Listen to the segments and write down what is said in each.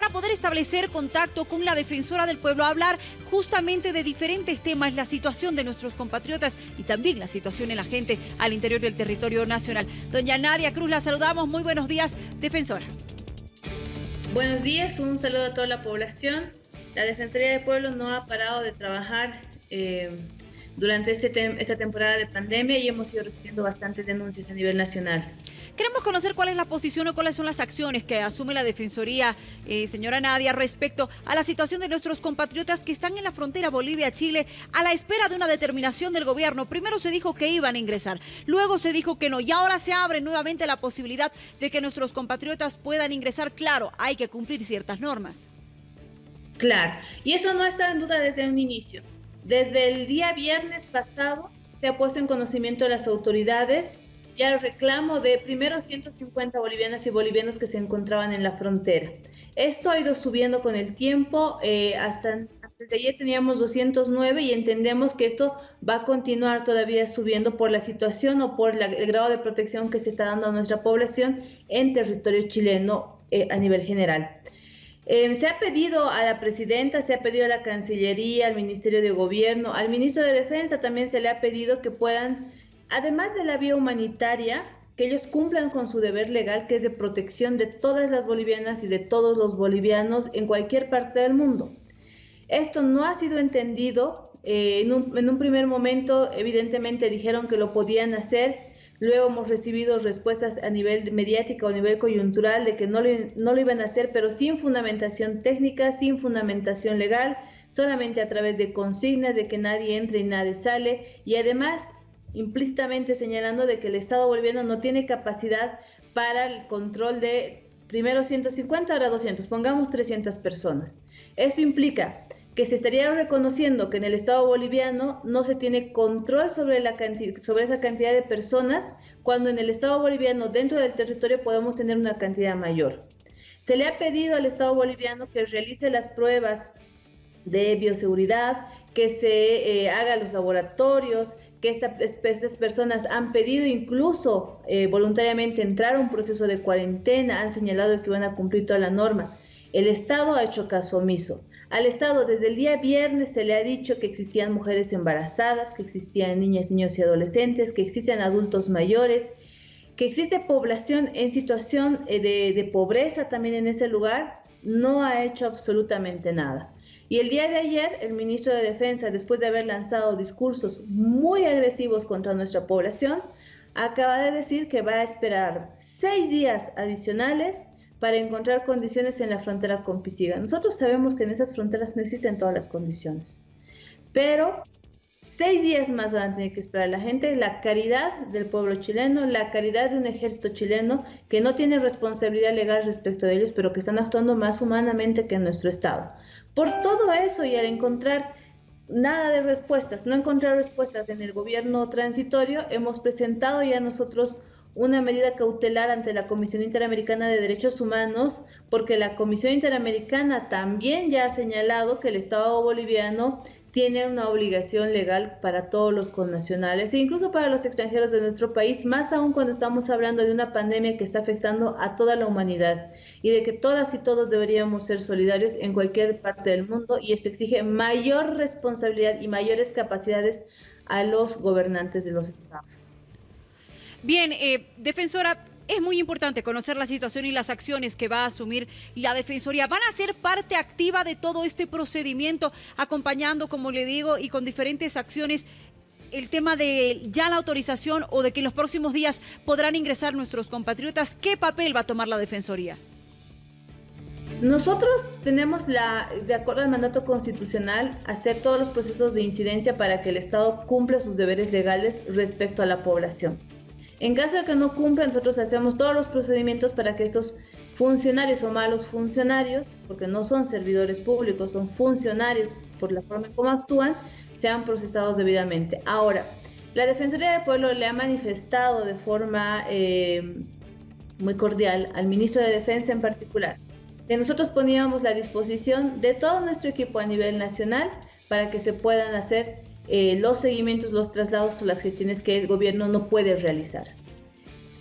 para poder establecer contacto con la defensora del pueblo, hablar justamente de diferentes temas, la situación de nuestros compatriotas y también la situación en la gente al interior del territorio nacional. Doña Nadia Cruz, la saludamos. Muy buenos días, defensora. Buenos días, un saludo a toda la población. La Defensoría del Pueblo no ha parado de trabajar durante esta temporada de pandemia y hemos ido recibiendo bastantes denuncias a nivel nacional. Queremos conocer cuál es la posición o cuáles son las acciones que asume la Defensoría, señora Nadia, respecto a la situación de nuestros compatriotas que están en la frontera Bolivia-Chile a la espera de una determinación del gobierno. Primero se dijo que iban a ingresar, luego se dijo que no y ahora se abre nuevamente la posibilidad de que nuestros compatriotas puedan ingresar. Claro, hay que cumplir ciertas normas. Claro, y eso no está en duda desde un inicio. Desde el día viernes pasado se ha puesto en conocimiento de las autoridades ya el reclamo de primero 150 bolivianas y bolivianos que se encontraban en la frontera. Esto ha ido subiendo con el tiempo, hasta antes de ayer teníamos 209 y entendemos que esto va a continuar todavía subiendo por la situación o por el grado de protección que se está dando a nuestra población en territorio chileno a nivel general. Se ha pedido a la presidenta, se ha pedido a la Cancillería, al Ministerio de Gobierno, al Ministro de Defensa también se le ha pedido que puedan, además de la vía humanitaria, que ellos cumplan con su deber legal, que es de protección de todas las bolivianas y de todos los bolivianos en cualquier parte del mundo. Esto no ha sido entendido. En un primer momento, evidentemente, dijeron que lo podían hacer. Luego hemos recibido respuestas a nivel mediático o a nivel coyuntural de que no lo iban a hacer, pero sin fundamentación técnica, sin fundamentación legal, solamente a través de consignas de que nadie entra y nadie sale, y además implícitamente señalando de que el Estado boliviano no tiene capacidad para el control de primero 150, ahora 200, pongamos 300 personas. Esto implica que se estaría reconociendo que en el Estado boliviano no se tiene control sobre esa cantidad de personas, cuando en el Estado boliviano, dentro del territorio, podemos tener una cantidad mayor. Se le ha pedido al Estado boliviano que realice las pruebas de bioseguridad, que se haga los laboratorios, que estas personas han pedido incluso voluntariamente entrar a un proceso de cuarentena, han señalado que van a cumplir toda la norma. El Estado ha hecho caso omiso. Al Estado desde el día viernes se le ha dicho que existían mujeres embarazadas, que existían niñas, niños y adolescentes, que existen adultos mayores, que existe población en situación de pobreza también en ese lugar. No ha hecho absolutamente nada. Y el día de ayer, el ministro de Defensa, después de haber lanzado discursos muy agresivos contra nuestra población, acaba de decir que va a esperar 6 días adicionales para encontrar condiciones en la frontera con Pisiga. Nosotros sabemos que en esas fronteras no existen todas las condiciones, pero 6 días más van a tener que esperar la gente, la caridad del pueblo chileno, la caridad de un ejército chileno que no tiene responsabilidad legal respecto de ellos, pero que están actuando más humanamente que en nuestro Estado. Por todo eso y al encontrar nada de respuestas, no encontrar respuestas en el gobierno transitorio, hemos presentado ya nosotros una medida cautelar ante la Comisión Interamericana de Derechos Humanos, porque la Comisión Interamericana también ya ha señalado que el Estado boliviano tiene una obligación legal para todos los connacionales e incluso para los extranjeros de nuestro país, más aún cuando estamos hablando de una pandemia que está afectando a toda la humanidad y de que todas y todos deberíamos ser solidarios en cualquier parte del mundo, y eso exige mayor responsabilidad y mayores capacidades a los gobernantes de los estados. Bien, defensora, es muy importante conocer la situación y las acciones que va a asumir la Defensoría. ¿Van a ser parte activa de todo este procedimiento, acompañando, como le digo, y con diferentes acciones, el tema de ya la autorización o de que en los próximos días podrán ingresar nuestros compatriotas? ¿Qué papel va a tomar la Defensoría? Nosotros tenemos de acuerdo al mandato constitucional, hacer todos los procesos de incidencia para que el Estado cumpla sus deberes legales respecto a la población. En caso de que no cumplan, nosotros hacemos todos los procedimientos para que esos funcionarios o malos funcionarios, porque no son servidores públicos, son funcionarios por la forma en cómo actúan, sean procesados debidamente. Ahora, la Defensoría del Pueblo le ha manifestado de forma muy cordial al ministro de Defensa en particular que nosotros poníamos la disposición de todo nuestro equipo a nivel nacional para que se puedan hacer los seguimientos, los traslados o las gestiones que el gobierno no puede realizar.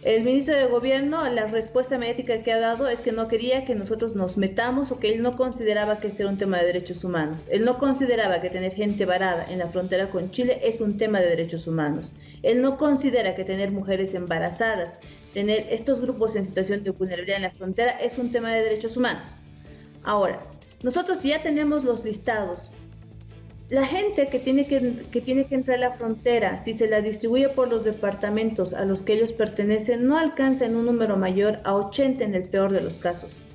El ministro de Gobierno, la respuesta mediática que ha dado es que no quería que nosotros nos metamos o que él no consideraba que este era un tema de derechos humanos. Él no consideraba que tener gente varada en la frontera con Chile es un tema de derechos humanos. Él no considera que tener mujeres embarazadas, tener estos grupos en situación de vulnerabilidad en la frontera es un tema de derechos humanos. Ahora, nosotros ya tenemos los listados. La gente que tiene que entrar a la frontera, si se la distribuye por los departamentos a los que ellos pertenecen, no alcanza en un número mayor a 80 en el peor de los casos.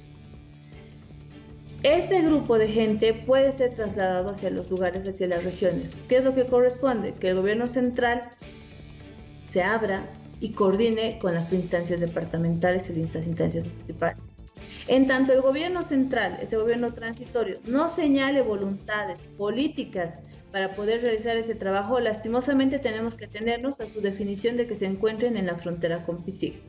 Este grupo de gente puede ser trasladado hacia los lugares, hacia las regiones. ¿Qué es lo que corresponde? Que el gobierno central se abra y coordine con las instancias departamentales y las instancias municipales. En tanto el gobierno central, ese gobierno transitorio, no señale voluntades políticas para poder realizar ese trabajo, lastimosamente tenemos que tenernos a su definición de que se encuentren en la frontera con PICIG.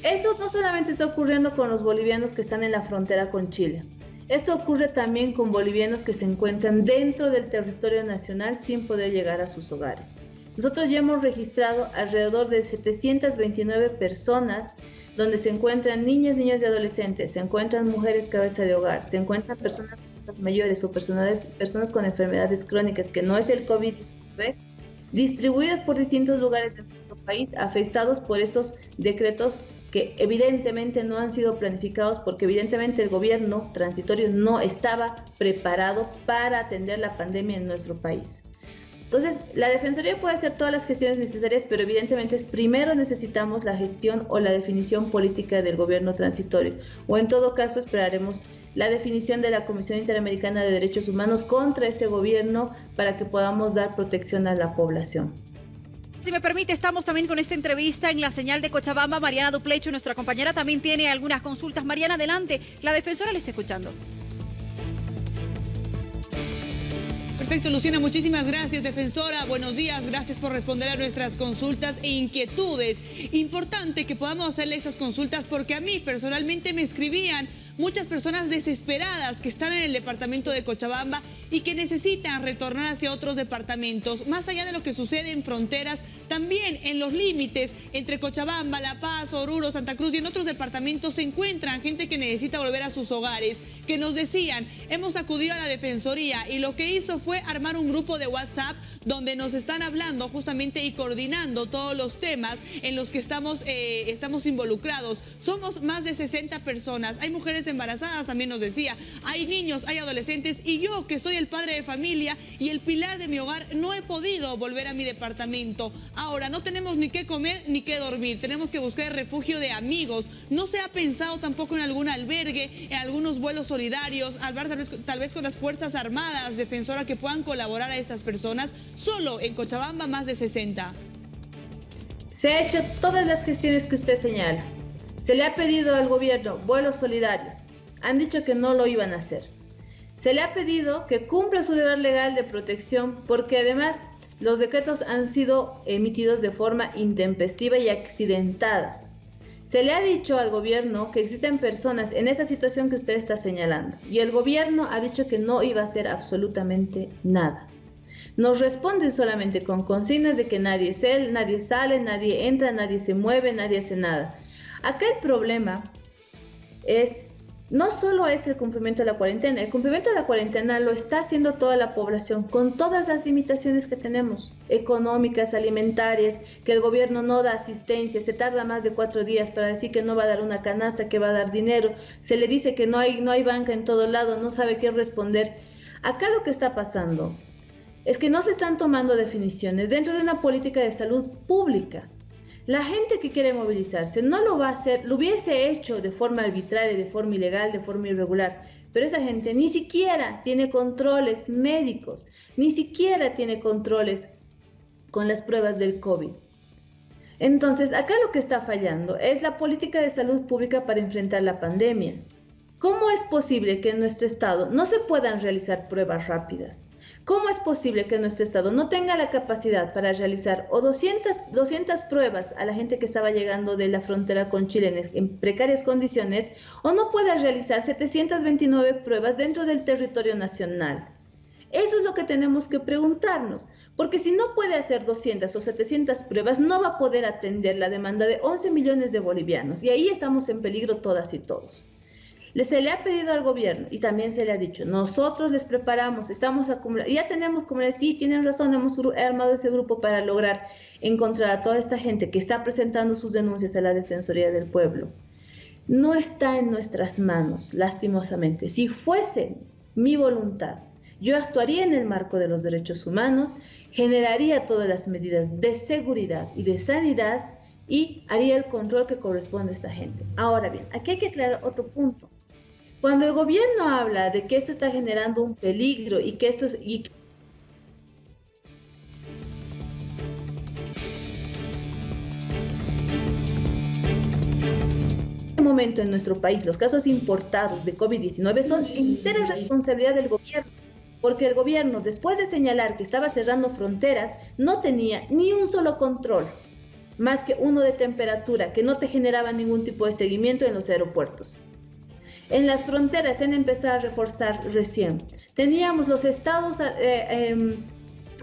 Eso no solamente está ocurriendo con los bolivianos que están en la frontera con Chile. Esto ocurre también con bolivianos que se encuentran dentro del territorio nacional sin poder llegar a sus hogares. Nosotros ya hemos registrado alrededor de 729 personas donde se encuentran niñas, niños y adolescentes, se encuentran mujeres cabeza de hogar, se encuentran personas mayores o personas con enfermedades crónicas que no es el COVID-19, distribuidas por distintos lugares de nuestro país, afectados por estos decretos que evidentemente no han sido planificados porque evidentemente el gobierno transitorio no estaba preparado para atender la pandemia en nuestro país. Entonces, la Defensoría puede hacer todas las gestiones necesarias, pero evidentemente primero necesitamos la gestión o la definición política del gobierno transitorio, o en todo caso esperaremos la definición de la Comisión Interamericana de Derechos Humanos contra este gobierno para que podamos dar protección a la población. Si me permite, estamos también con esta entrevista en la señal de Cochabamba. Mariana Duplecho, nuestra compañera, también tiene algunas consultas. Mariana, adelante, la defensora le está escuchando. Perfecto, Luciana, muchísimas gracias, defensora. Buenos días, gracias por responder a nuestras consultas e inquietudes. Importante que podamos hacerle estas consultas porque a mí personalmente me escribían muchas personas desesperadas que están en el departamento de Cochabamba y que necesitan retornar hacia otros departamentos, más allá de lo que sucede en fronteras, también en los límites entre Cochabamba, La Paz, Oruro, Santa Cruz y en otros departamentos se encuentran gente que necesita volver a sus hogares, que nos decían, hemos acudido a la Defensoría y lo que hizo fue armar un grupo de WhatsApp donde nos están hablando justamente y coordinando todos los temas en los que estamos involucrados. Somos más de 60 personas, hay mujeres embarazadas, también nos decía, hay niños, hay adolescentes y yo que soy el padre de familia y el pilar de mi hogar no he podido volver a mi departamento. Ahora no tenemos ni qué comer ni qué dormir, tenemos que buscar el refugio de amigos. No se ha pensado tampoco en algún albergue, en algunos vuelos solidarios, hablar tal vez con las Fuerzas Armadas, defensora, que puedan colaborar a estas personas. Solo en Cochabamba más de 60. Se ha hecho todas las gestiones que usted señala. Se le ha pedido al gobierno vuelos solidarios. Han dicho que no lo iban a hacer. Se le ha pedido que cumpla su deber legal de protección porque además los decretos han sido emitidos de forma intempestiva y accidentada. Se le ha dicho al gobierno que existen personas en esa situación que usted está señalando y el gobierno ha dicho que no iba a hacer absolutamente nada. Nos responden solamente con consignas de que nadie sale, nadie entra, nadie se mueve, nadie hace nada. Acá el problema no solo es el cumplimiento de la cuarentena, el cumplimiento de la cuarentena lo está haciendo toda la población con todas las limitaciones que tenemos, económicas, alimentarias, que el gobierno no da asistencia, se tarda más de 4 días para decir que no va a dar una canasta, que va a dar dinero, se le dice que no hay banca en todo lado, no sabe qué responder. Acá lo que está pasando es que no se están tomando definiciones dentro de una política de salud pública. La gente que quiere movilizarse no lo va a hacer, lo hubiese hecho de forma arbitraria, de forma ilegal, de forma irregular, pero esa gente ni siquiera tiene controles médicos, ni siquiera tiene controles con las pruebas del COVID. Entonces, acá lo que está fallando es la política de salud pública para enfrentar la pandemia. ¿Cómo es posible que en nuestro estado no se puedan realizar pruebas rápidas? ¿Cómo es posible que nuestro estado no tenga la capacidad para realizar o 200 pruebas a la gente que estaba llegando de la frontera con Chile en precarias condiciones o no pueda realizar 729 pruebas dentro del territorio nacional? Eso es lo que tenemos que preguntarnos. Porque si no puede hacer 200 o 700 pruebas, no va a poder atender la demanda de 11 millones de bolivianos. Y ahí estamos en peligro todas y todos. Se le ha pedido al gobierno y también se le ha dicho, nosotros les preparamos, estamos acumulando, ya tenemos como sí, tienen razón, hemos armado ese grupo para lograr encontrar a toda esta gente que está presentando sus denuncias a la Defensoría del Pueblo. No está en nuestras manos, lastimosamente. Si fuese mi voluntad, yo actuaría en el marco de los derechos humanos, generaría todas las medidas de seguridad y de sanidad y haría el control que corresponde a esta gente. Ahora bien, aquí hay que aclarar otro punto. Cuando el gobierno habla de que esto está generando un peligro y que esto es... momento en nuestro país los casos importados de COVID-19 son entera responsabilidad del gobierno, porque el gobierno, después de señalar que estaba cerrando fronteras, no tenía ni un solo control, más que uno de temperatura, que no te generaba ningún tipo de seguimiento en los aeropuertos. En las fronteras se han empezado a reforzar recién. Teníamos los estados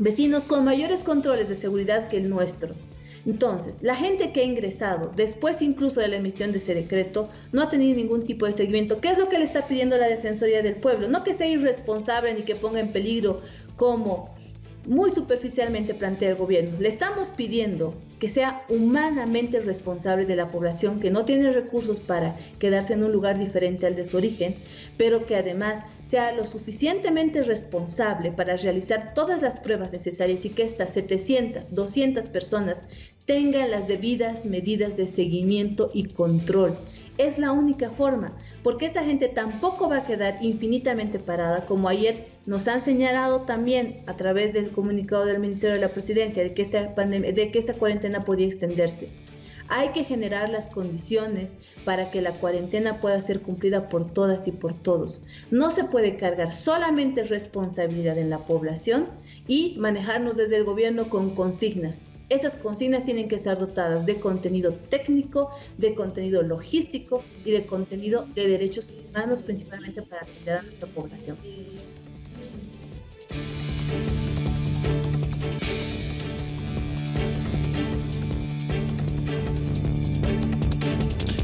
vecinos con mayores controles de seguridad que el nuestro. Entonces, la gente que ha ingresado, después incluso de la emisión de ese decreto, no ha tenido ningún tipo de seguimiento. ¿Qué es lo que le está pidiendo la Defensoría del Pueblo? No que sea irresponsable ni que ponga en peligro, como muy superficialmente plantea el gobierno. Le estamos pidiendo que sea humanamente responsable de la población que no tiene recursos para quedarse en un lugar diferente al de su origen, pero que además sea lo suficientemente responsable para realizar todas las pruebas necesarias y que estas 700, 200 personas tengan las debidas medidas de seguimiento y control. Es la única forma, porque esa gente tampoco va a quedar infinitamente parada, como ayer nos han señalado también a través del comunicado del Ministerio de la Presidencia de que esta cuarentena podía extenderse. Hay que generar las condiciones para que la cuarentena pueda ser cumplida por todas y por todos. No se puede cargar solamente responsabilidad en la población y manejarnos desde el gobierno con consignas. Esas consignas tienen que estar dotadas de contenido técnico, de contenido logístico y de contenido de derechos humanos, principalmente para atender a nuestra población.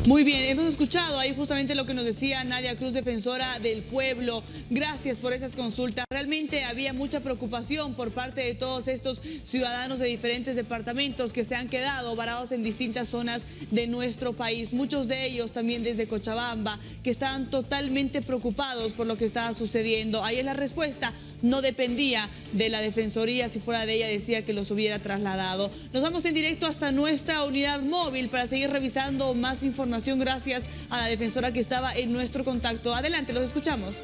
Muy bien, hemos escuchado ahí justamente lo que nos decía Nadia Cruz, defensora del pueblo. Gracias por esas consultas. Realmente había mucha preocupación por parte de todos estos ciudadanos de diferentes departamentos que se han quedado varados en distintas zonas de nuestro país. Muchos de ellos también desde Cochabamba, que estaban totalmente preocupados por lo que estaba sucediendo. Ahí es la respuesta. No dependía de la Defensoría, si fuera de ella decía que los hubiera trasladado. Nos vamos en directo hasta nuestra unidad móvil para seguir revisando más información gracias a la defensora que estaba en nuestro contacto. Adelante, los escuchamos.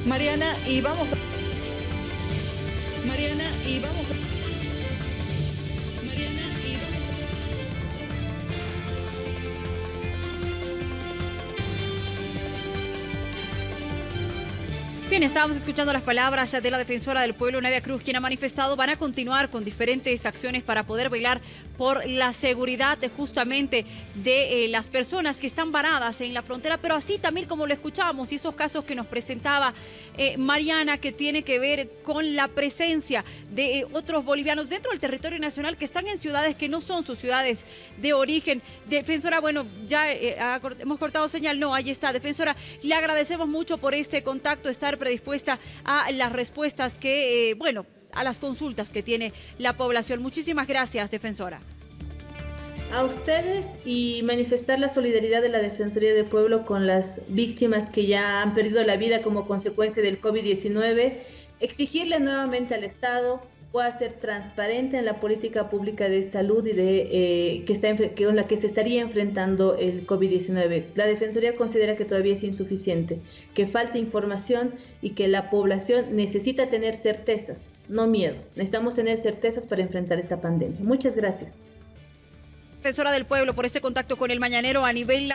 Mariana, y vamos a... Bien, estábamos escuchando las palabras de la defensora del pueblo, Nadia Cruz, quien ha manifestado van a continuar con diferentes acciones para poder velar por la seguridad justamente de las personas que están varadas en la frontera, pero así también como lo escuchábamos y esos casos que nos presentaba Mariana, que tiene que ver con la presencia de otros bolivianos dentro del territorio nacional que están en ciudades que no son sus ciudades de origen. Defensora, bueno, ya hemos cortado señal, no, ahí está. Defensora, le agradecemos mucho por este contacto, estar predispuesta a las respuestas que, a las consultas que tiene la población. Muchísimas gracias, defensora. A ustedes y manifestar la solidaridad de la Defensoría del Pueblo con las víctimas que ya han perdido la vida como consecuencia del COVID-19. Exigirle nuevamente al Estado pueda ser transparente en la política pública de salud y con la que se estaría enfrentando el COVID-19. La Defensoría considera que todavía es insuficiente, que falta información y que la población necesita tener certezas, no miedo. Necesitamos tener certezas para enfrentar esta pandemia. Muchas gracias. Defensora del pueblo, por este contacto con El Mañanero a nivel